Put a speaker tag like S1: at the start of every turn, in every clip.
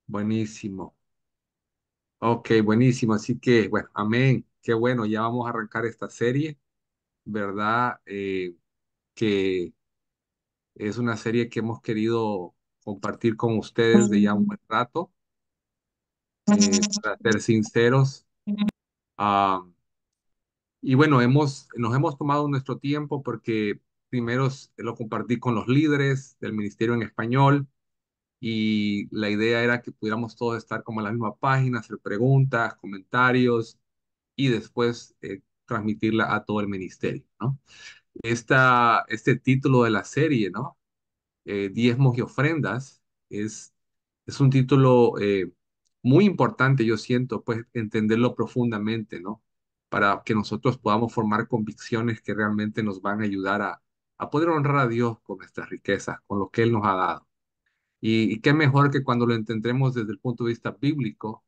S1: Buenísimo. Ok, buenísimo. Así que, bueno, amén. Qué bueno, ya vamos a arrancar esta serie, ¿verdad? Que es una serie que hemos querido compartir con ustedes de ya un buen rato. Para ser sinceros. Ah, y bueno, nos hemos tomado nuestro tiempo porque primero lo compartí con los líderes del ministerio en español y la idea era que pudiéramos todos estar como en la misma página, hacer preguntas, comentarios y después transmitirla a todo el ministerio, ¿no? Este título de la serie, ¿no? Diezmos y ofrendas, es, es un título muy importante, yo siento, pues entenderlo profundamente, ¿no? Para que nosotros podamos formar convicciones que realmente nos van a ayudar a poder honrar a Dios con nuestras riquezas, con lo que Él nos ha dado. Y qué mejor que cuando lo entendemos desde el punto de vista bíblico,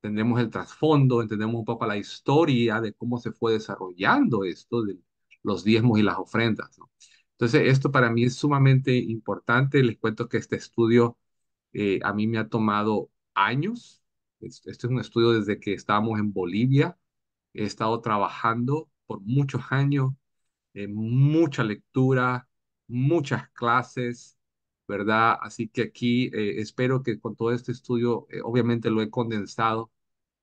S1: entendemos el trasfondo, entendemos un poco la historia de cómo se fue desarrollando esto de los diezmos y las ofrendas, ¿no? Entonces, esto para mí es sumamente importante. Les cuento que este estudio a mí me ha tomado años. Este es un estudio desde que estábamos en Bolivia. He estado trabajando por muchos años, mucha lectura, muchas clases, ¿verdad? Así que aquí espero que con todo este estudio, obviamente lo he condensado,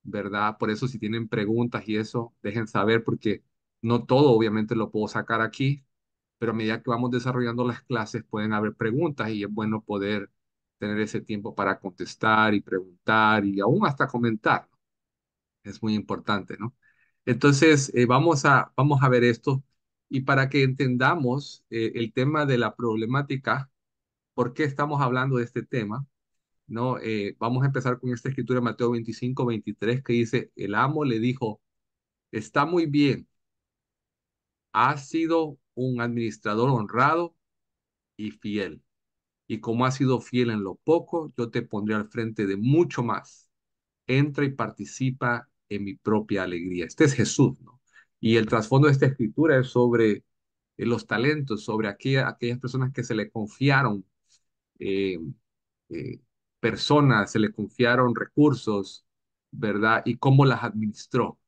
S1: ¿verdad? Por eso si tienen preguntas y eso, dejen saber porque no todo obviamente lo puedo sacar aquí, pero a medida que vamos desarrollando las clases pueden haber preguntas y es bueno poder tener ese tiempo para contestar y preguntar y aún hasta comentar. Es muy importante, ¿no? Entonces, vamos a ver esto y para que entendamos el tema de la problemática, por qué estamos hablando de este tema, ¿no? Vamos a empezar con esta escritura de Mateo 25-23 que dice, el amo le dijo, está muy bien, has sido un administrador honrado y fiel. Y como has sido fiel en lo poco, yo te pondré al frente de mucho más. Entra y participa en mi propia alegría. Este es Jesús, ¿no? Y el trasfondo de esta escritura es sobre los talentos, sobre aquellas personas que se le confiaron eh, eh, personas, se le confiaron recursos, ¿verdad? Y cómo las administró.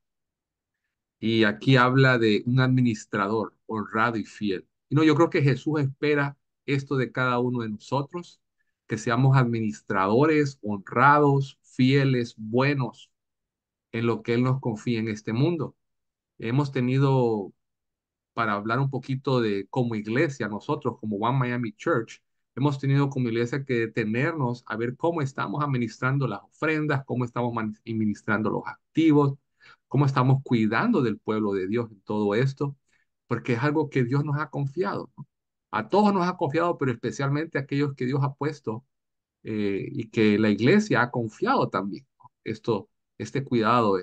S1: Y aquí habla de un administrador honrado y fiel. Y no, yo creo que Jesús espera esto de cada uno de nosotros, que seamos administradores honrados, fieles, buenos en lo que Él nos confía en este mundo. Hemos tenido, para hablar un poquito de como iglesia, nosotros como One Miami Church, hemos tenido como iglesia que detenernos a ver cómo estamos administrando las ofrendas, cómo estamos administrando los activos, cómo estamos cuidando del pueblo de Dios en todo esto, porque es algo que Dios nos ha confiado, ¿no? A todos nos ha confiado, pero especialmente a aquellos que Dios ha puesto y que la iglesia ha confiado también, ¿no? Este cuidado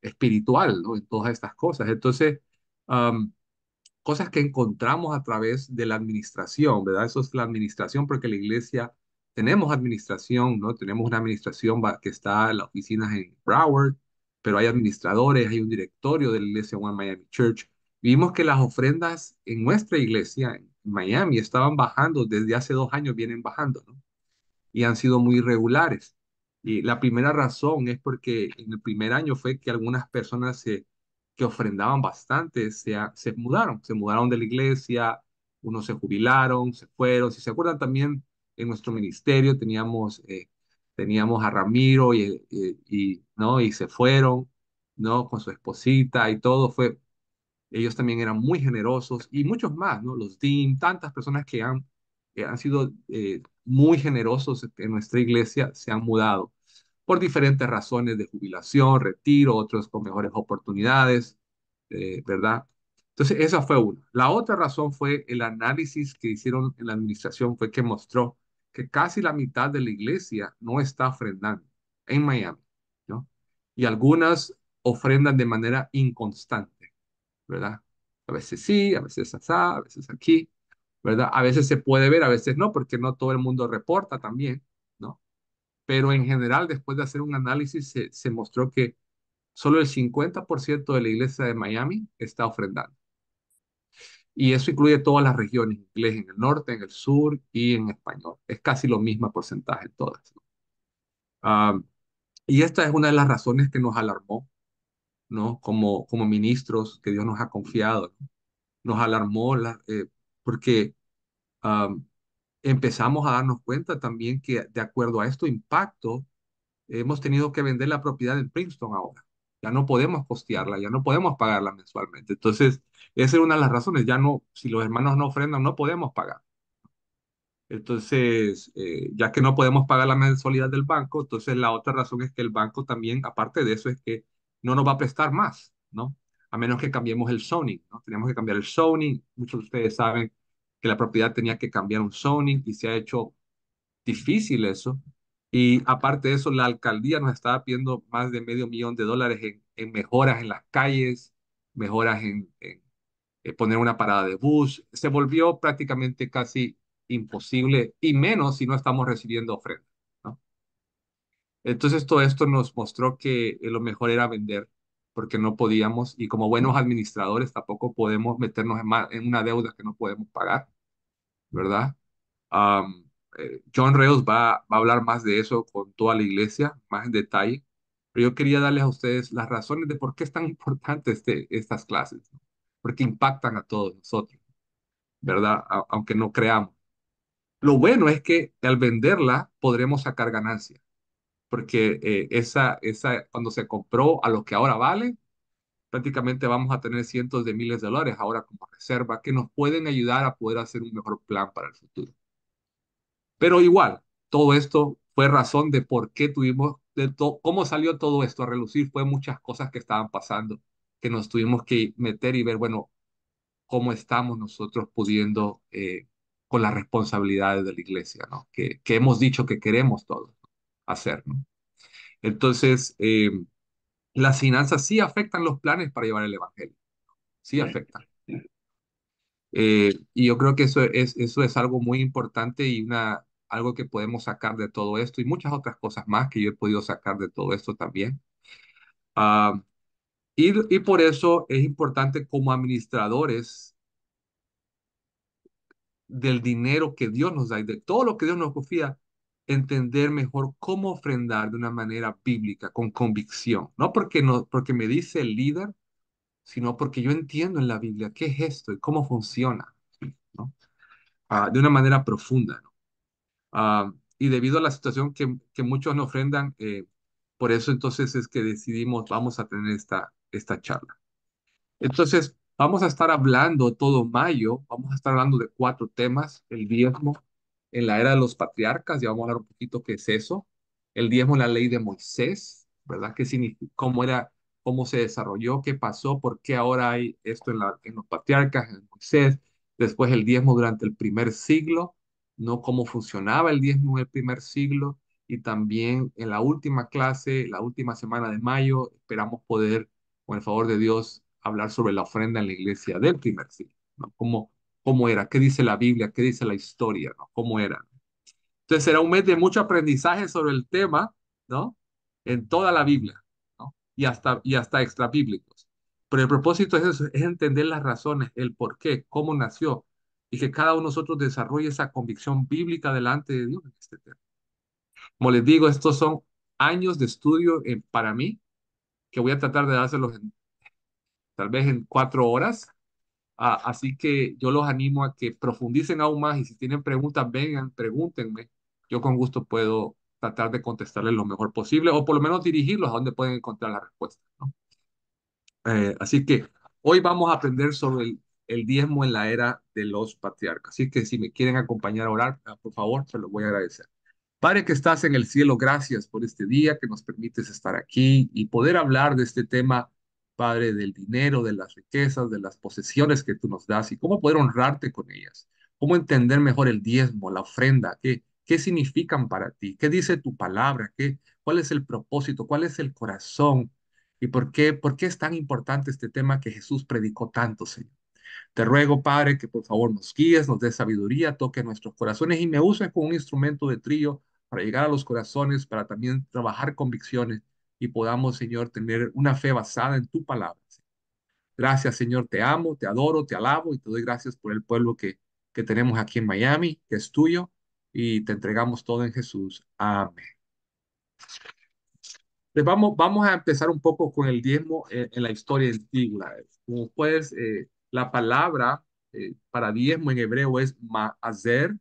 S1: espiritual, ¿no? En todas estas cosas. Entonces, um, cosas que encontramos a través de la administración, ¿verdad? Eso es la administración porque la iglesia tenemos administración, ¿no? Tenemos una administración que está en las oficinas en Broward, pero hay administradores, hay un directorio de la iglesia One Miami Church. Vimos que las ofrendas en nuestra iglesia en Miami estaban bajando, desde hace 2 años vienen bajando, ¿no? Y han sido muy regulares. Y la primera razón es porque en el primer año fue que algunas personas que ofrendaban bastante se mudaron de la iglesia, unos se jubilaron, se fueron. Si se acuerdan también, en nuestro ministerio teníamos a Ramiro ¿no? Y se fueron, ¿no? Con su esposita y todo fue, ellos también eran muy generosos y muchos más, ¿no? Los DIM, tantas personas que han sido muy generosos en nuestra iglesia se han mudado por diferentes razones de jubilación, retiro, otros con mejores oportunidades, ¿verdad? Entonces, esa fue una. La otra razón fue el análisis que hicieron en la administración, fue que mostró que casi la mitad de la iglesia no está ofrendando en Miami, ¿no? Y algunas ofrendan de manera inconstante, ¿verdad? A veces sí, a veces asá, a veces aquí, ¿verdad? A veces se puede ver, a veces no, porque no todo el mundo reporta también, ¿no? Pero en general, después de hacer un análisis, se mostró que solo el 50% de la iglesia de Miami está ofrendando. Y eso incluye todas las regiones, inglés en el norte, en el sur y en español. Es casi lo mismo porcentaje en todas, ¿no? Ah, y esta es una de las razones que nos alarmó, ¿no? Como ministros que Dios nos ha confiado, ¿no? Nos alarmó porque ah, empezamos a darnos cuenta también que de acuerdo a esto impacto, hemos tenido que vender la propiedad en Princeton ahora. Ya no podemos costearla, ya no podemos pagarla mensualmente. Entonces, esa es una de las razones. Ya no, si los hermanos no ofrendan, no podemos pagar. Entonces, ya que no podemos pagar la mensualidad del banco, entonces la otra razón es que el banco también, aparte de eso, es que no nos va a prestar más, ¿no? A menos que cambiemos el zoning, ¿no? Tenemos que cambiar el zoning. Muchos de ustedes saben que la propiedad tenía que cambiar un zoning y se ha hecho difícil eso. Y aparte de eso, la alcaldía nos estaba pidiendo más de $500,000 en mejoras en las calles, mejoras en poner una parada de bus. Se volvió prácticamente casi imposible, y menos si no estamos recibiendo ofrenda, ¿no? Entonces todo esto nos mostró que lo mejor era vender, porque no podíamos, y como buenos administradores tampoco podemos meternos en una deuda que no podemos pagar, ¿verdad? Am, John Reos va a hablar más de eso con toda la iglesia, más en detalle, pero yo quería darles a ustedes las razones de por qué es tan importante estas clases, ¿no? Porque impactan a todos nosotros, ¿verdad? Aunque no creamos. Lo bueno es que al venderla podremos sacar ganancia, porque cuando se compró a lo que ahora vale, prácticamente vamos a tener cientos de miles de dólares ahora como reserva que nos pueden ayudar a poder hacer un mejor plan para el futuro. Pero igual, todo esto fue razón de por qué cómo salió todo esto a relucir. Fue muchas cosas que estaban pasando que nos tuvimos que meter y ver, bueno, cómo estamos nosotros pudiendo con las responsabilidades de la iglesia, ¿no? Que hemos dicho que queremos todos hacer, ¿no? Entonces, las finanzas sí afectan los planes para llevar el evangelio, sí afectan. Y yo creo que eso es algo muy importante y algo que podemos sacar de todo esto y muchas otras cosas más que yo he podido sacar de todo esto también. Ah, y por eso es importante como administradores del dinero que Dios nos da y de todo lo que Dios nos confía, entender mejor cómo ofrendar de una manera bíblica, con convicción. No porque, no, porque me dice el líder, sino porque yo entiendo en la Biblia qué es esto y cómo funciona, ¿no? De una manera profunda, ¿no? Y debido a la situación que muchos no ofrendan, por eso entonces es que decidimos, vamos a tener esta charla. Entonces, vamos a estar hablando todo mayo, vamos a estar hablando de 4 temas: el diezmo en la era de los patriarcas, ya vamos a hablar un poquito qué es eso; el diezmo en la ley de Moisés, ¿verdad? ¿Qué significa, cómo era, cómo se desarrolló, qué pasó, por qué ahora hay esto en los patriarcas, en Moisés; después el diezmo durante el primer siglo, ¿no? Cómo funcionaba el diezmo en el primer siglo; y también en la última clase, la última semana de mayo, esperamos poder, con el favor de Dios, hablar sobre la ofrenda en la iglesia del primer siglo, ¿no? ¿Cómo era? ¿Qué dice la Biblia? ¿Qué dice la historia? ¿No? ¿Cómo era? Entonces será un mes de mucho aprendizaje sobre el tema, ¿no? En toda la Biblia, ¿no? Y hasta extra bíblicos. Pero el propósito es eso, es entender las razones, el por qué, cómo nació, y que cada uno de nosotros desarrolle esa convicción bíblica delante de Dios en este tema. Como les digo, estos son años de estudio para mí, que voy a tratar de dárselos tal vez en 4 horas. Así que yo los animo a que profundicen aún más y si tienen preguntas, vengan, pregúntenme. Yo con gusto puedo tratar de contestarles lo mejor posible o por lo menos dirigirlos a donde pueden encontrar la respuesta, ¿no? Así que hoy vamos a aprender sobre el diezmo en la era de los patriarcas. Así que si me quieren acompañar a orar, por favor, se los voy a agradecer. Padre que estás en el cielo, gracias por este día que nos permites estar aquí y poder hablar de este tema, Padre, del dinero, de las riquezas, de las posesiones que tú nos das y cómo poder honrarte con ellas, cómo entender mejor el diezmo, la ofrenda, qué significan para ti, qué dice tu palabra, cuál es el propósito, cuál es el corazón y por qué es tan importante este tema que Jesús predicó tanto, Señor. Te ruego, Padre, que por favor nos guíes, nos des sabiduría, toque nuestros corazones y me uses como un instrumento de trillo para llegar a los corazones, para también trabajar convicciones y podamos, Señor, tener una fe basada en tu palabra. Gracias, Señor, te amo, te adoro, te alabo y te doy gracias por el pueblo que tenemos aquí en Miami, que es tuyo, y te entregamos todo en Jesús. Amén. Vamos a empezar un poco con el diezmo en la historia antigua. Como pues, la palabra para diezmo en hebreo es ma'aser,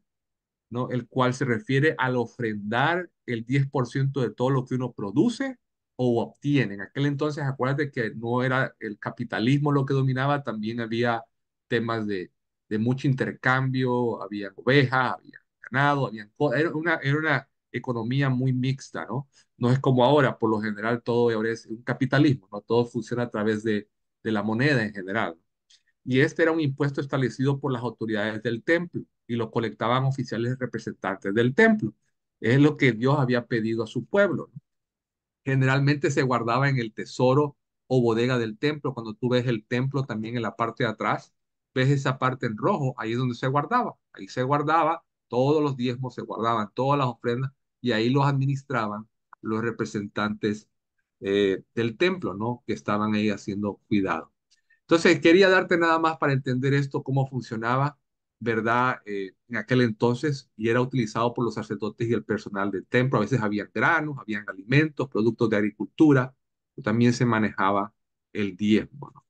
S1: ¿no? El cual se refiere al ofrendar el 10% de todo lo que uno produce o obtiene. En aquel entonces, acuérdate que no era el capitalismo lo que dominaba, también había temas de mucho intercambio, había ovejas, había ganado, era una economía muy mixta, ¿no? No es como ahora, por lo general todo ahora es un capitalismo, ¿no? Todo funciona a través de la moneda en general. Y este era un impuesto establecido por las autoridades del templo y lo colectaban oficiales representantes del templo. Es lo que Dios había pedido a su pueblo, ¿no? Generalmente se guardaba en el tesoro o bodega del templo. Cuando tú ves el templo también en la parte de atrás, ves esa parte en rojo, ahí es donde se guardaba. Ahí se guardaba, todos los diezmos se guardaban, todas las ofrendas, y ahí los administraban los representantes del templo, ¿no? Que estaban ahí haciendo cuidado. Entonces, quería darte nada más para entender esto, cómo funcionaba, ¿verdad? En aquel entonces, y era utilizado por los sacerdotes y el personal del templo. A veces había granos, habían alimentos, productos de agricultura, pero también se manejaba el diezmo, ¿no?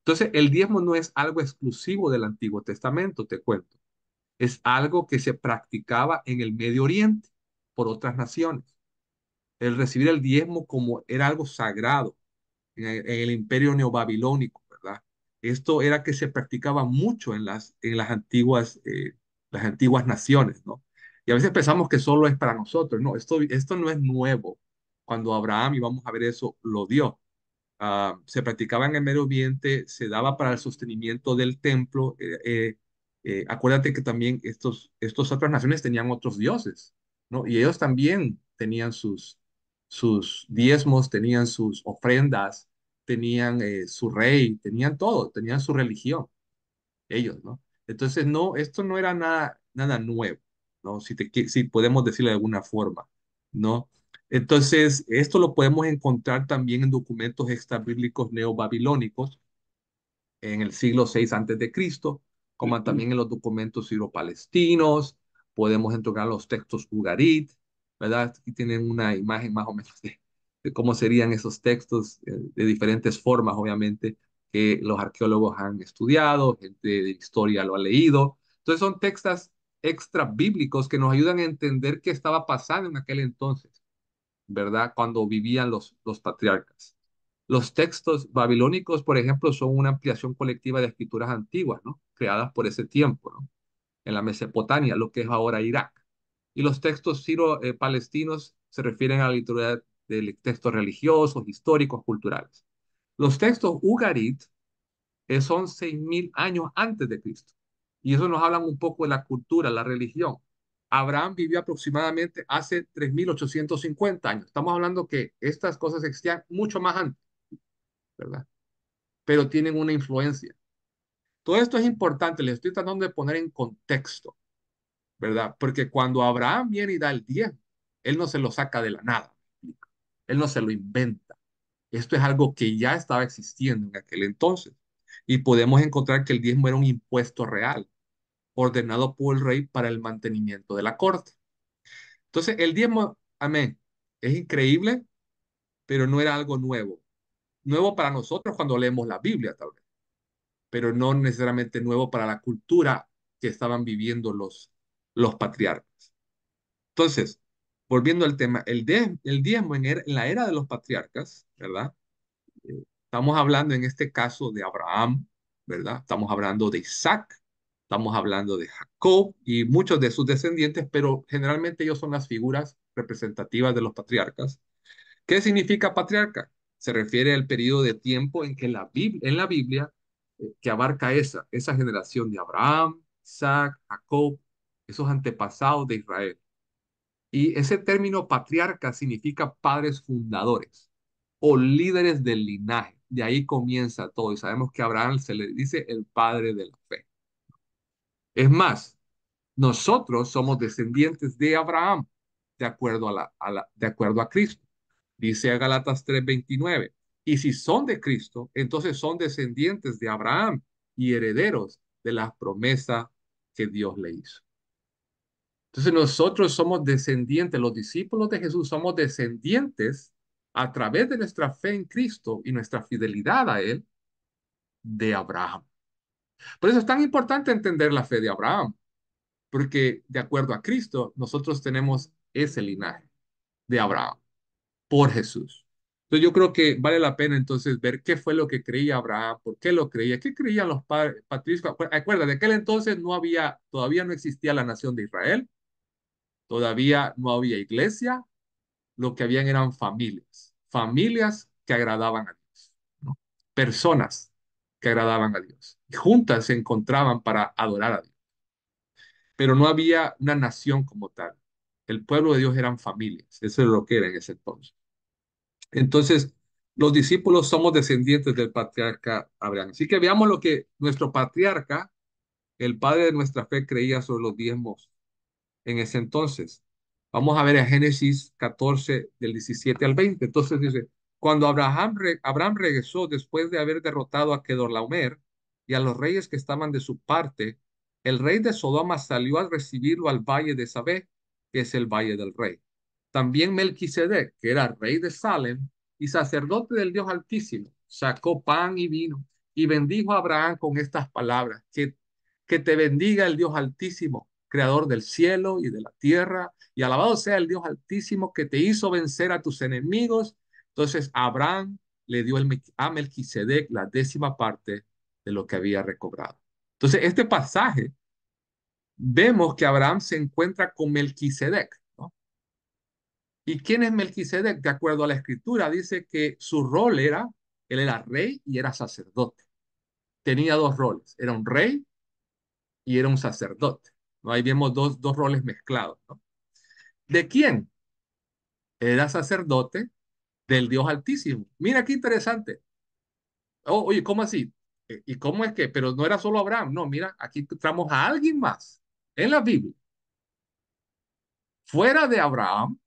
S1: Entonces, el diezmo no es algo exclusivo del Antiguo Testamento, te cuento. Es algo que se practicaba en el Medio Oriente por otras naciones. El recibir el diezmo como era algo sagrado en el imperio neobabilónico, ¿verdad? Esto era que se practicaba mucho en las antiguas naciones, ¿no? Y a veces pensamos que solo es para nosotros, no, esto no es nuevo. Cuando Abraham, y vamos a ver eso, lo dio. Se practicaba en el Medio Oriente, se daba para el sostenimiento del templo. Acuérdate que también estos otras naciones tenían otros dioses, ¿no? Y ellos también tenían sus diezmos, tenían sus ofrendas, tenían su rey, tenían todo, tenían su religión, ellos, ¿no? Entonces, no, esto no era nada nuevo, ¿no? Si podemos decirlo de alguna forma, ¿no? Entonces, esto lo podemos encontrar también en documentos extrabíblicos neobabilónicos en el siglo VI antes de Cristo, como también en los documentos siro-palestinos, podemos encontrar los textos Ugarit, ¿verdad? Aquí tienen una imagen más o menos de cómo serían esos textos, de diferentes formas, obviamente, que los arqueólogos han estudiado, gente de historia lo ha leído. Entonces son textos extra bíblicos que nos ayudan a entender qué estaba pasando en aquel entonces, ¿verdad? Cuando vivían los patriarcas. Los textos babilónicos, por ejemplo, son una ampliación colectiva de escrituras antiguas, ¿no? Creadas por ese tiempo, ¿no? En la Mesopotamia, lo que es ahora Irak. Y los textos siro-palestinos se refieren a la literatura de textos religiosos, históricos, culturales. Los textos Ugarit son 6.000 años antes de Cristo. Y eso nos habla un poco de la cultura, la religión. Abraham vivió aproximadamente hace 3.850 años. Estamos hablando que estas cosas existían mucho más antes, ¿verdad? Pero tienen una influencia. Todo esto es importante, les estoy tratando de poner en contexto, ¿verdad? Porque cuando Abraham viene y da el diezmo, él no se lo saca de la nada, él no se lo inventa. Esto es algo que ya estaba existiendo en aquel entonces. Y podemos encontrar que el diezmo era un impuesto real, ordenado por el rey para el mantenimiento de la corte. Entonces, el diezmo, amén, es increíble, pero no era algo nuevo. Nuevo para nosotros cuando leemos la Biblia, tal vez, pero no necesariamente nuevo para la cultura que estaban viviendo los patriarcas. Entonces, volviendo al tema, el diezmo en la era de los patriarcas, ¿verdad? Estamos hablando en este caso de Abraham, ¿verdad? Estamos hablando de Isaac, estamos hablando de Jacob y muchos de sus descendientes, pero generalmente ellos son las figuras representativas de los patriarcas. ¿Qué significa patriarca? Se refiere al periodo de tiempo en que en la Biblia, que abarca esa generación de Abraham, Isaac, Jacob, esos antepasados de Israel. Y ese término patriarca significa padres fundadores o líderes del linaje. De ahí comienza todo. Y sabemos que a Abraham se le dice el padre de la fe. Es más, nosotros somos descendientes de Abraham, de acuerdo de acuerdo a Cristo. Dice a Galatas 3:29. Y si son de Cristo, entonces son descendientes de Abraham y herederos de la promesa que Dios le hizo. Entonces nosotros somos descendientes, los discípulos de Jesús somos descendientes a través de nuestra fe en Cristo y nuestra fidelidad a Él de Abraham. Por eso es tan importante entender la fe de Abraham, porque de acuerdo a Cristo, nosotros tenemos ese linaje de Abraham por Jesús. Entonces yo creo que vale la pena entonces ver qué fue lo que creía Abraham, por qué lo creía, qué creían los padres patricios. Acuérdate, de aquel entonces no había, todavía no existía la nación de Israel, todavía no había iglesia, lo que habían eran familias, familias que agradaban a Dios, ¿no? Personas que agradaban a Dios. Y juntas se encontraban para adorar a Dios. Pero no había una nación como tal. El pueblo de Dios eran familias, eso es lo que era en ese entonces. Entonces, los discípulos somos descendientes del patriarca Abraham. Así que veamos lo que nuestro patriarca, el padre de nuestra fe, creía sobre los diezmos en ese entonces. Vamos a ver a Génesis 14, del 17 al 20. Entonces dice, cuando Abraham regresó después de haber derrotado a Kedorlaomer y a los reyes que estaban de su parte, el rey de Sodoma salió a recibirlo al valle de Sabé, que es el valle del rey. También Melquisedec, que era rey de Salem y sacerdote del Dios Altísimo, sacó pan y vino y bendijo a Abraham con estas palabras, que te bendiga el Dios Altísimo, creador del cielo y de la tierra, y alabado sea el Dios Altísimo que te hizo vencer a tus enemigos. Entonces Abraham le dio a Melquisedec la 10ª parte de lo que había recobrado. Entonces, este pasaje vemos que Abraham se encuentra con Melquisedec, ¿no? ¿Y quién es Melquisedec? De acuerdo a la escritura, dice que su rol era, él era rey y era sacerdote. Tenía dos roles, era un rey y era un sacerdote, ¿no? Ahí vemos dos roles mezclados, ¿no? ¿De quién? Era sacerdote del Dios Altísimo. Mira qué interesante. Oh, oye, ¿cómo así? ¿Y cómo es que? Pero no era solo Abraham, no, mira, aquí encontramos a alguien más en la Biblia, fuera de Abraham,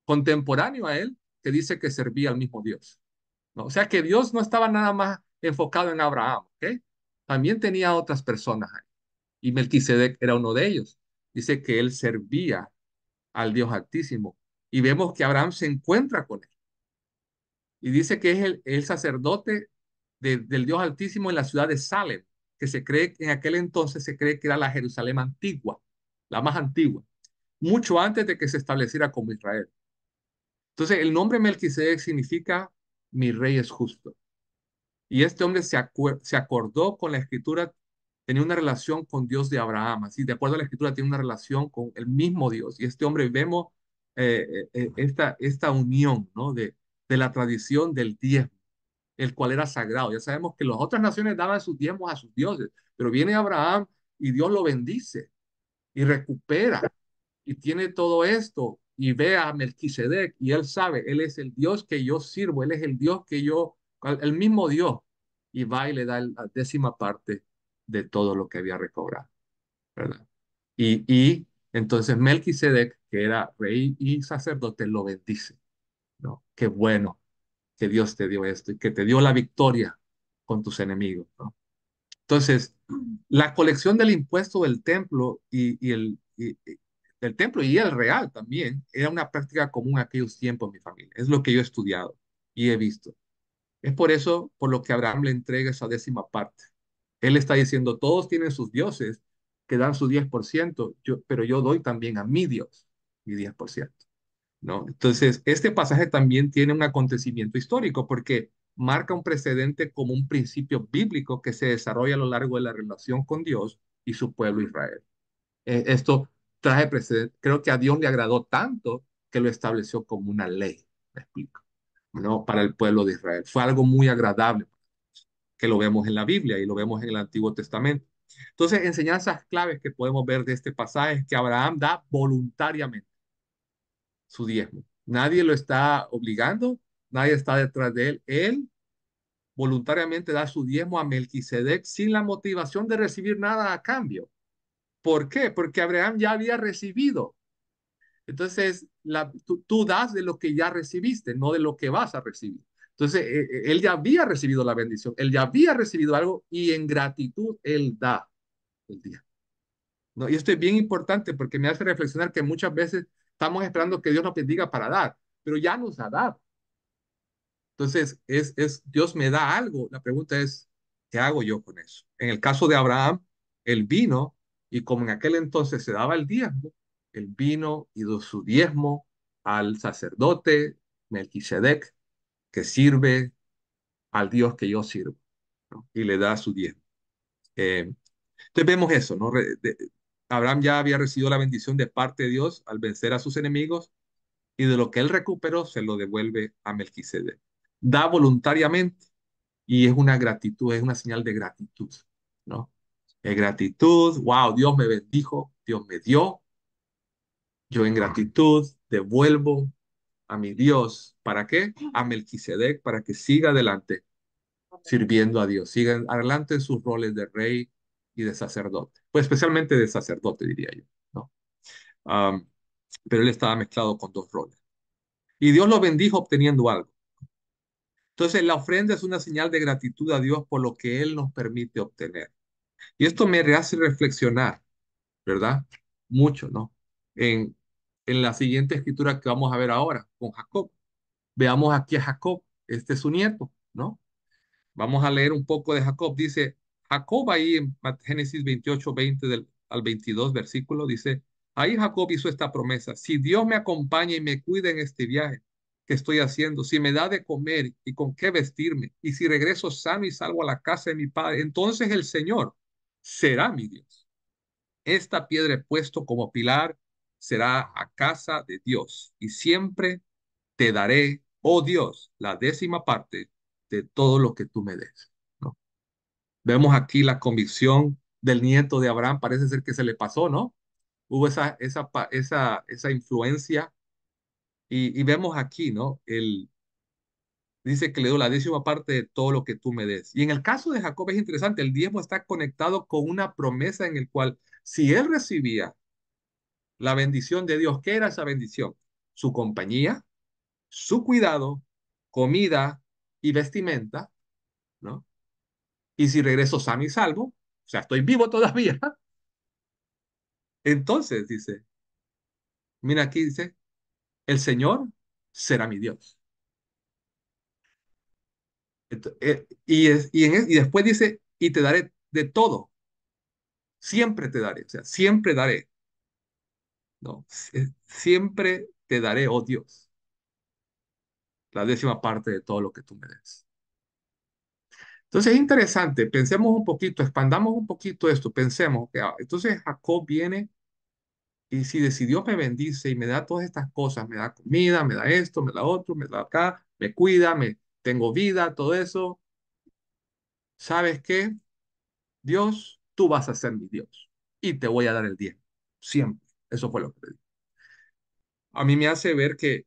S1: contemporáneo a él, que dice que servía al mismo Dios, ¿no? O sea que Dios no estaba nada más enfocado en Abraham, ¿ok? También tenía otras personas ahí. Y Melquisedec era uno de ellos. Dice que él servía al Dios Altísimo. Y vemos que Abraham se encuentra con él. Y dice que es el sacerdote del Dios Altísimo en la ciudad de Salem, que se cree, en aquel entonces se cree que era la Jerusalén antigua, la más antigua, mucho antes de que se estableciera como Israel. Entonces, el nombre Melquisedec significa mi rey es justo. Y este hombre se acordó con la escritura, tenía una relación con Dios de Abraham, así, de acuerdo a la escritura, tiene una relación con el mismo Dios. Y este hombre vemos esta unión, ¿no? De la tradición del diezmo, el cual era sagrado. Ya sabemos que las otras naciones daban sus diezmos a sus dioses, pero viene Abraham y Dios lo bendice y recupera y tiene todo esto y ve a Melquisedec y él sabe, él es el Dios que yo sirvo, él es el Dios que yo, el mismo Dios, y va y le da la 10ª parte de todo lo que había recobrado, ¿verdad? Y entonces Melquisedec, que era rey y sacerdote, lo bendice, ¿no? Qué bueno que Dios te dio esto y que te dio la victoria con tus enemigos, ¿no? Entonces, la colección del impuesto del templo el templo y el real también era una práctica común en aquellos tiempos en mi familia. Es lo que yo he estudiado y he visto. Es por eso por lo que Abraham le entrega esa 10ª parte. Él está diciendo, todos tienen sus dioses que dan su 10%, pero yo doy también a mi Dios mi 10%. ¿No? Entonces, este pasaje también tiene un acontecimiento histórico porque marca un precedente como un principio bíblico que se desarrolla a lo largo de la relación con Dios y su pueblo Israel. Esto trae precedente, creo que a Dios le agradó tanto que lo estableció como una ley, me explico, ¿no? Para el pueblo de Israel. Fue algo muy agradable que lo vemos en la Biblia y lo vemos en el Antiguo Testamento. Entonces, enseñanzas claves que podemos ver de este pasaje es que Abraham da voluntariamente su diezmo. Nadie lo está obligando, nadie está detrás de él. Él voluntariamente da su diezmo a Melquisedec sin la motivación de recibir nada a cambio. ¿Por qué? Porque Abraham ya había recibido. Entonces, tú das de lo que ya recibiste, no de lo que vas a recibir. Entonces, él ya había recibido la bendición, él ya había recibido algo y en gratitud él da el diezmo. ¿no? Y esto es bien importante porque me hace reflexionar que muchas veces estamos esperando que Dios nos bendiga para dar, pero ya nos ha dado. Entonces, Dios me da algo. La pregunta es, ¿qué hago yo con eso? En el caso de Abraham, él vino y como en aquel entonces se daba el diezmo, él vino y dio su diezmo al sacerdote Melquisedec, que sirve al Dios que yo sirvo, ¿no? Y le da su diezmo. Entonces vemos eso, ¿no? Abraham ya había recibido la bendición de parte de Dios al vencer a sus enemigos y de lo que él recuperó se lo devuelve a Melquisedec. Da voluntariamente y es una gratitud, es una señal de gratitud, ¿no? Es gratitud, wow, Dios me bendijo, Dios me dio, yo en gratitud devuelvo a mi Dios. ¿Para qué? A Melquisedec, para que siga adelante sirviendo a Dios, siga adelante en sus roles de rey y de sacerdote, pues especialmente de sacerdote, diría yo, ¿no? Um, pero él estaba mezclado con dos roles. Y Dios lo bendijo obteniendo algo. Entonces, la ofrenda es una señal de gratitud a Dios por lo que Él nos permite obtener. Y esto me hace reflexionar, ¿verdad? Mucho, ¿no? En, en la siguiente escritura que vamos a ver ahora, con Jacob. Veamos aquí a Jacob, este es su nieto, ¿no? Vamos a leer un poco de Jacob. Dice, Jacob ahí en Génesis 28, 20 al 22 versículo, dice, ahí Jacob hizo esta promesa, si Dios me acompaña y me cuida en este viaje que estoy haciendo, si me da de comer y con qué vestirme, y si regreso sano y salvo a la casa de mi padre, entonces el Señor será mi Dios. Esta piedra he puesto como pilar será a casa de Dios, y siempre te daré, oh Dios, la décima parte de todo lo que tú me des, ¿no? Vemos aquí la convicción del nieto de Abraham, parece ser que se le pasó, ¿no? Hubo esa influencia y vemos aquí, ¿no? Él dice que le dio la décima parte de todo lo que tú me des. Y en el caso de Jacob es interesante, el diezmo está conectado con una promesa en el cual si él recibía la bendición de Dios, ¿qué era esa bendición? Su compañía, su cuidado, comida y vestimenta, ¿no? Y si regreso sano y salvo, o sea, estoy vivo todavía, entonces dice, mira aquí dice, el Señor será mi Dios. Y después dice, y te daré de todo, siempre te daré, o sea, siempre daré, ¿no? Siempre te daré, oh Dios, la décima parte de todo lo que tú me des. Entonces es interesante, pensemos un poquito, expandamos un poquito esto, pensemos que entonces Jacob viene y si decidió me bendice y me da todas estas cosas, me da comida, me da esto, me da otro, me da acá, me cuida, me tengo vida, todo eso, ¿sabes qué? Dios, tú vas a ser mi Dios y te voy a dar el diezmo, siempre. Eso fue lo que le dije. A mí me hace ver que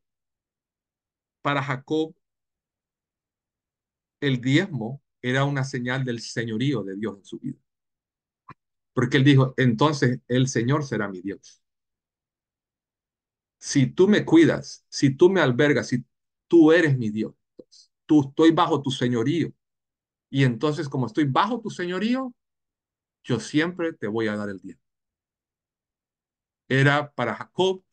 S1: para Jacob el diezmo era una señal del señorío de Dios en su vida, porque él dijo, entonces el Señor será mi Dios. Si tú me cuidas, si tú me albergas, si tú eres mi Dios, entonces, tú estoy bajo tu señorío. Y entonces, como estoy bajo tu señorío, yo siempre te voy a dar el diezmo. Era para Jacob,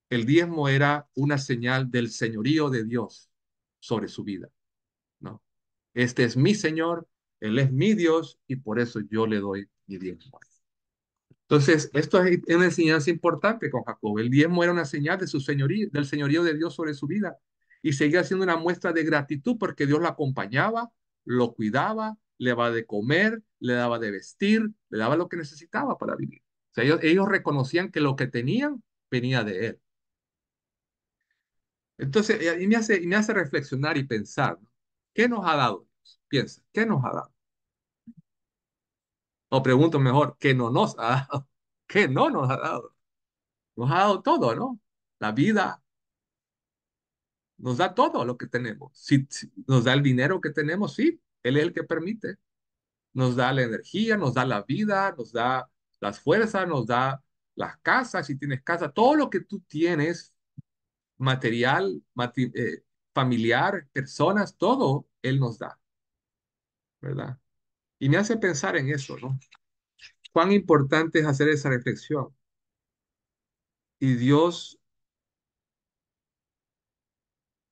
S1: el diezmo era una señal del señorío de Dios sobre su vida, ¿no? Este es mi Señor, Él es mi Dios y por eso yo le doy mi diezmo. Entonces, esto es una enseñanza importante con Jacob. El diezmo era una señal de su señorío, del señorío de Dios sobre su vida y seguía siendo una muestra de gratitud porque Dios lo acompañaba, lo cuidaba, le daba de comer, le daba de vestir, le daba lo que necesitaba para vivir. O sea, ellos reconocían que lo que tenían venía de Él. Entonces, y me hace reflexionar y pensar, ¿no? ¿Qué nos ha dado Dios? Piensa, ¿qué nos ha dado? O pregunto mejor, ¿qué no nos ha dado? ¿Qué no nos ha dado? Nos ha dado todo, ¿no? La vida, nos da todo lo que tenemos. Si nos da el dinero que tenemos, sí, Él es el que permite. Nos da la energía, nos da la vida, nos da las fuerzas, nos da las casas, si tienes casa, todo lo que tú tienes, material, familiar, personas, todo Él nos da, ¿verdad? Y me hace pensar en eso, ¿no? cuán importante es hacer esa reflexión. Y Dios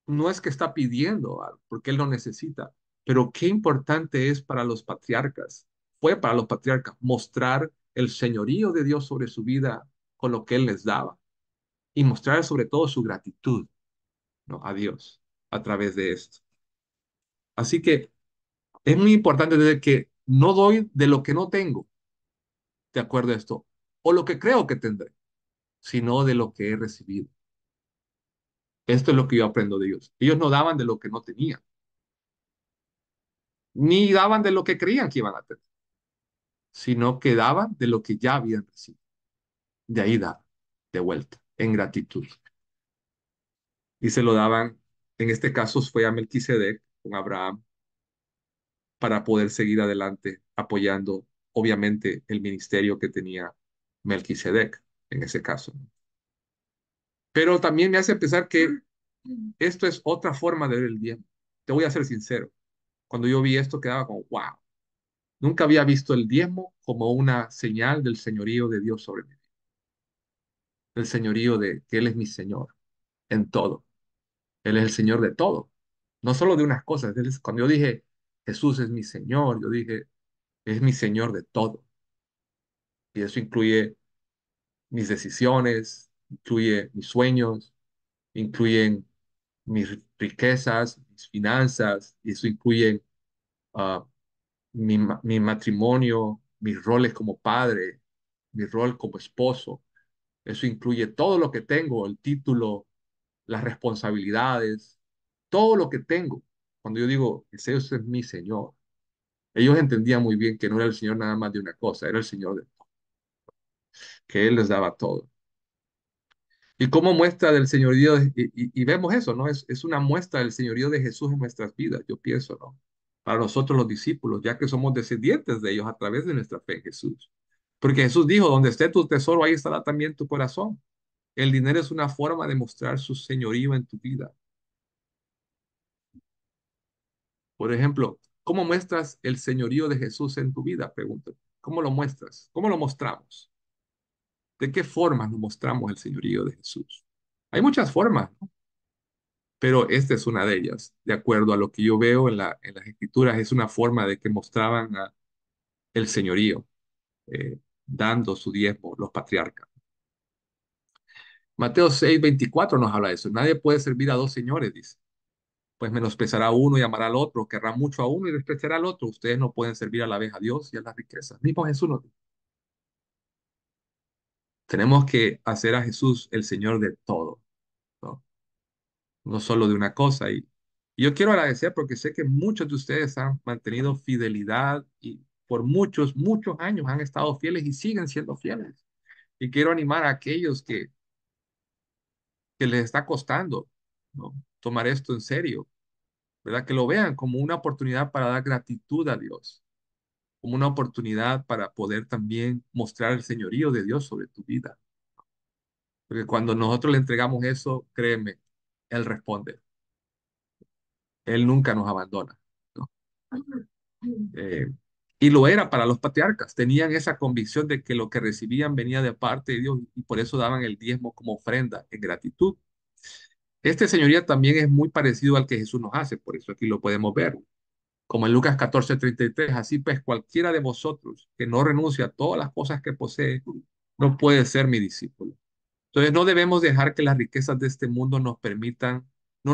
S1: no es que está pidiendo algo, porque Él lo necesita, pero qué importante es para los patriarcas, fue para los patriarcas mostrar el señorío de Dios sobre su vida con lo que Él les daba y mostrar sobre todo su gratitud, ¿no? A Dios a través de esto. Así que es muy importante desde que no doy de lo que no tengo, de acuerdo a esto, o lo que creo que tendré, sino de lo que he recibido. Esto es lo que yo aprendo de ellos. Ellos no daban de lo que no tenían, ni daban de lo que creían que iban a tener, sino que daban de lo que ya habían recibido. De ahí da, de vuelta, en gratitud. Y se lo daban, en este caso fue a Melquisedec con Abraham, para poder seguir adelante apoyando, obviamente, el ministerio que tenía Melquisedec en ese caso. Pero también me hace pensar que esto es otra forma de ver el diezmo. Te voy a ser sincero. Cuando yo vi esto quedaba como, wow, nunca había visto el diezmo como una señal del señorío de Dios sobre mí, del señorío de que Él es mi Señor en todo. Él es el Señor de todo, no solo de unas cosas. Cuando yo dije, Jesús es mi Señor, yo dije, es mi Señor de todo. Y eso incluye mis decisiones, incluye mis sueños, incluyen mis riquezas, mis finanzas, y eso incluye ah, mi matrimonio, mis roles como padre, mi rol como esposo. Eso incluye todo lo que tengo, el título, las responsabilidades, todo lo que tengo. Cuando yo digo, ese es mi Señor, ellos entendían muy bien que no era el Señor nada más de una cosa, era el Señor de todo, que Él les daba todo. Y como muestra del señorío, y vemos eso, ¿no? Es una muestra del señorío de Jesús en nuestras vidas, yo pienso, ¿no? Para nosotros los discípulos, ya que somos descendientes de ellos a través de nuestra fe en Jesús. Porque Jesús dijo, donde esté tu tesoro, ahí estará también tu corazón. El dinero es una forma de mostrar su señorío en tu vida. Por ejemplo, ¿cómo muestras el señorío de Jesús en tu vida? Pregunto. ¿Cómo lo muestras? ¿Cómo lo mostramos? ¿De qué formas nos mostramos el señorío de Jesús? Hay muchas formas, ¿no? Pero esta es una de ellas. De acuerdo a lo que yo veo en las escrituras, es una forma de que mostraban el señorío, dando su diezmo, los patriarcas. Mateo 6:24 nos habla de eso. Nadie puede servir a dos señores, dice. Pues menospreciará a uno y amará al otro, querrá mucho a uno y despreciará al otro. Ustedes no pueden servir a la vez a Dios y a las riquezas. Mismo Jesús nos dijo. Tenemos que hacer a Jesús el Señor de todo, ¿no? No solo de una cosa. Y yo quiero agradecer porque sé que muchos de ustedes han mantenido fidelidad y por muchos, muchos años han estado fieles y siguen siendo fieles. Y quiero animar a aquellos que les está costando, ¿no? Tomar esto en serio, ¿verdad? Que lo vean como una oportunidad para dar gratitud a Dios, como una oportunidad para poder también mostrar el señorío de Dios sobre tu vida. Porque cuando nosotros le entregamos eso, créeme, Él responde. Él nunca nos abandona, ¿no? Eh, y lo era para los patriarcas. Tenían esa convicción de que lo que recibían venía de parte de Dios y por eso daban el diezmo como ofrenda en gratitud. Este señoría también es muy parecido al que Jesús nos hace, por eso aquí lo podemos ver. Como en Lucas 14:33, así pues cualquiera de vosotros que no renuncia a todas las cosas que posee, no puede ser mi discípulo. Entonces no debemos dejar que las riquezas de este mundo no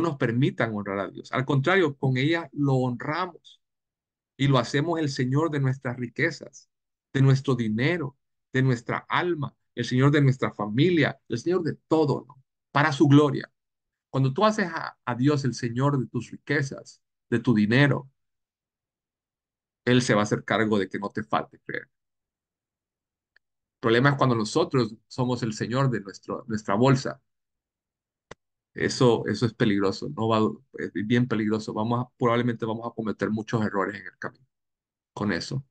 S1: nos permitan honrar a Dios. Al contrario, con ellas lo honramos y lo hacemos el Señor de nuestras riquezas, de nuestro dinero, de nuestra alma, el Señor de nuestra familia, el Señor de todo, ¿no? Para su gloria. Cuando tú haces a Dios el Señor de tus riquezas, de tu dinero, Él se va a hacer cargo de que no te falte, creer. El problema es cuando nosotros somos el Señor de nuestra bolsa. Eso es peligroso, no va, es bien peligroso. Probablemente vamos a cometer muchos errores en el camino con eso.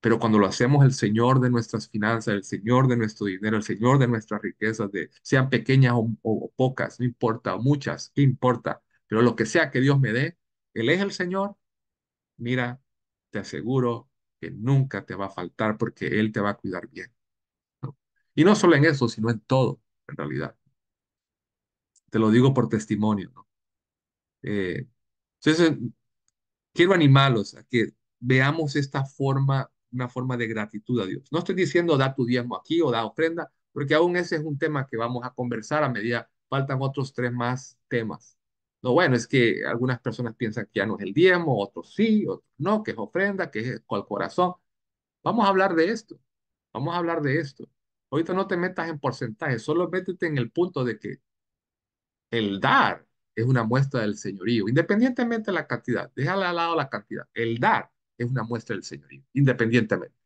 S1: Pero cuando lo hacemos el Señor de nuestras finanzas, el Señor de nuestro dinero, el Señor de nuestras riquezas, sean pequeñas o pocas, no importa, o muchas, ¿qué importa? Pero lo que sea que Dios me dé, Él es el Señor. Mira, te aseguro, que nunca te va a faltar porque Él te va a cuidar bien, ¿no? Y no solo en eso, sino en todo, en realidad. Te lo digo por testimonio, ¿no? Eh, entonces, quiero animarlos a que veamos esta forma, una forma de gratitud a Dios. No estoy diciendo da tu diezmo aquí o da ofrenda, porque aún ese es un tema que vamos a conversar a medida, faltan otros tres más temas. Lo bueno es que algunas personas piensan que ya no es el diezmo, otros sí, otros no, que es ofrenda, que es con el corazón. Vamos a hablar de esto, vamos a hablar de esto. Ahorita no te metas en porcentajes, solo métete en el punto de que el dar es una muestra del señorío, independientemente de la cantidad. Déjale al lado la cantidad. El dar es una muestra del señorío, independientemente.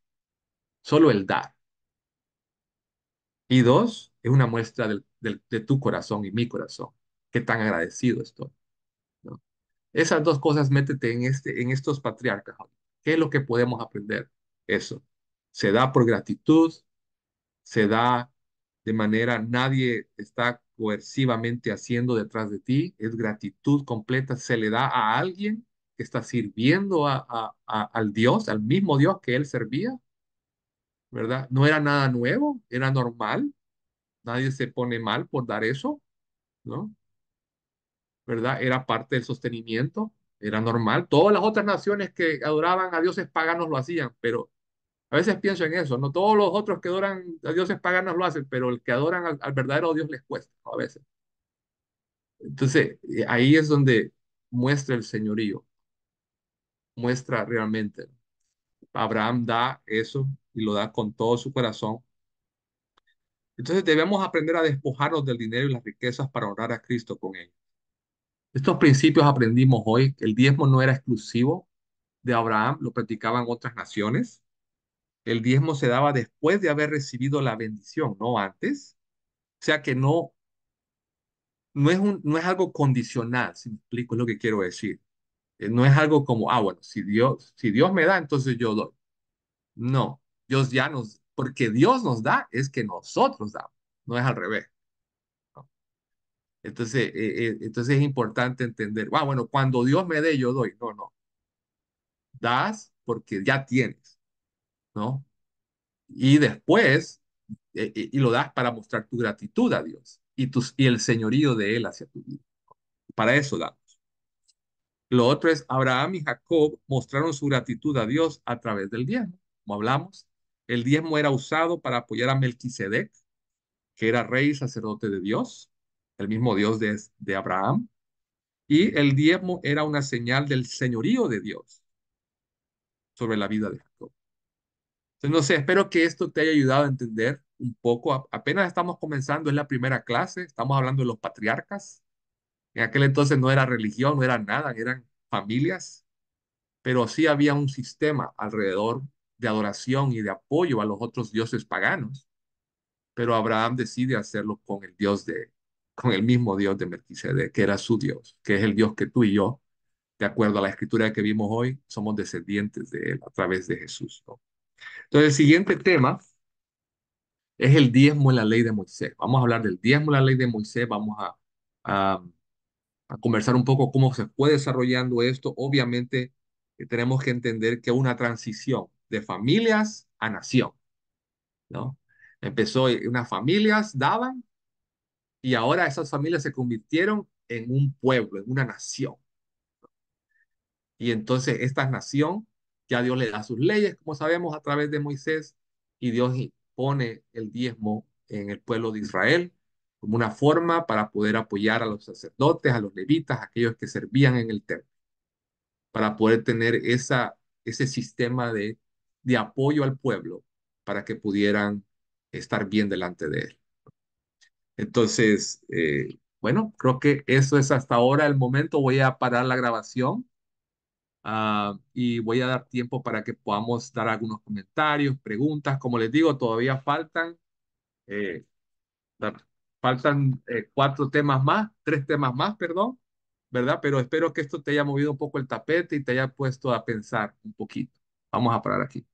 S1: Solo el dar. Y dos, es una muestra de tu corazón y mi corazón. Qué tan agradecido estoy, ¿no? Esas dos cosas métete en estos patriarcas. ¿Qué es lo que podemos aprender? Eso. Se da por gratitud, se da de manera, nadie está coercivamente haciendo detrás de ti, es gratitud completa, se le da a alguien que está sirviendo al Dios, al mismo Dios que él servía, ¿verdad? No era nada nuevo, era normal, nadie se pone mal por dar eso, ¿no? ¿Verdad? Era parte del sostenimiento, era normal. Todas las otras naciones que adoraban a dioses paganos lo hacían, pero a veces pienso en eso, no todos los otros que adoran a dioses paganos lo hacen, pero el que adoran al verdadero Dios les cuesta, ¿no? A veces. Entonces, ahí es donde muestra el señorío, muestra realmente. Abraham da eso y lo da con todo su corazón. Entonces debemos aprender a despojarnos del dinero y las riquezas para honrar a Cristo con ellos. Estos principios aprendimos hoy. El diezmo no era exclusivo de Abraham, lo practicaban otras naciones. El diezmo se daba después de haber recibido la bendición, no antes. O sea que no es algo condicional, si me explico es lo que quiero decir. No es algo como, bueno, si Dios me da, entonces yo doy. No, Dios ya porque Dios nos da, es que nosotros damos, no es al revés, ¿no? Entonces es importante entender, bueno, cuando Dios me dé, yo doy. No, no, das porque ya tienes, ¿no? Y después, y lo das para mostrar tu gratitud a Dios y el señorío de Él hacia tu vida. Para eso da. Lo otro es, Abraham y Jacob mostraron su gratitud a Dios a través del diezmo, como hablamos. El diezmo era usado para apoyar a Melquisedec, que era rey y sacerdote de Dios, el mismo Dios de Abraham. Y el diezmo era una señal del señorío de Dios sobre la vida de Jacob. Entonces, no sé, espero que esto te haya ayudado a entender un poco. Apenas estamos comenzando, es la primera clase, estamos hablando de los patriarcas. En aquel entonces no era religión, no era nada, eran familias, pero sí había un sistema alrededor de adoración y de apoyo a los otros dioses paganos. Pero Abraham decide hacerlo con el mismo Dios de Melquisedec, que era su Dios, que es el Dios que tú y yo, de acuerdo a la escritura que vimos hoy, somos descendientes de él a través de Jesús, ¿no? Entonces, el siguiente tema es el diezmo en la ley de Moisés. Vamos a hablar del diezmo en la ley de Moisés, vamos a, a conversar un poco cómo se fue desarrollando esto. Obviamente, tenemos que entender que una transición de familias a nación, ¿no? Empezó, unas familias daban y ahora esas familias se convirtieron en un pueblo, en una nación. Y entonces esta nación, ya Dios le da sus leyes, como sabemos, a través de Moisés, y Dios pone el diezmo en el pueblo de Israel como una forma para poder apoyar a los sacerdotes, a los levitas, a aquellos que servían en el templo, para poder tener ese sistema de apoyo al pueblo para que pudieran estar bien delante de él. Entonces, bueno, creo que eso es hasta ahora el momento. Voy a parar la grabación, y voy a dar tiempo para que podamos dar algunos comentarios, preguntas. Como les digo, todavía eh, da- faltan cuatro temas más, tres temas más, perdón, ¿verdad? Pero espero que esto te haya movido un poco el tapete y te haya puesto a pensar un poquito. Vamos a parar aquí.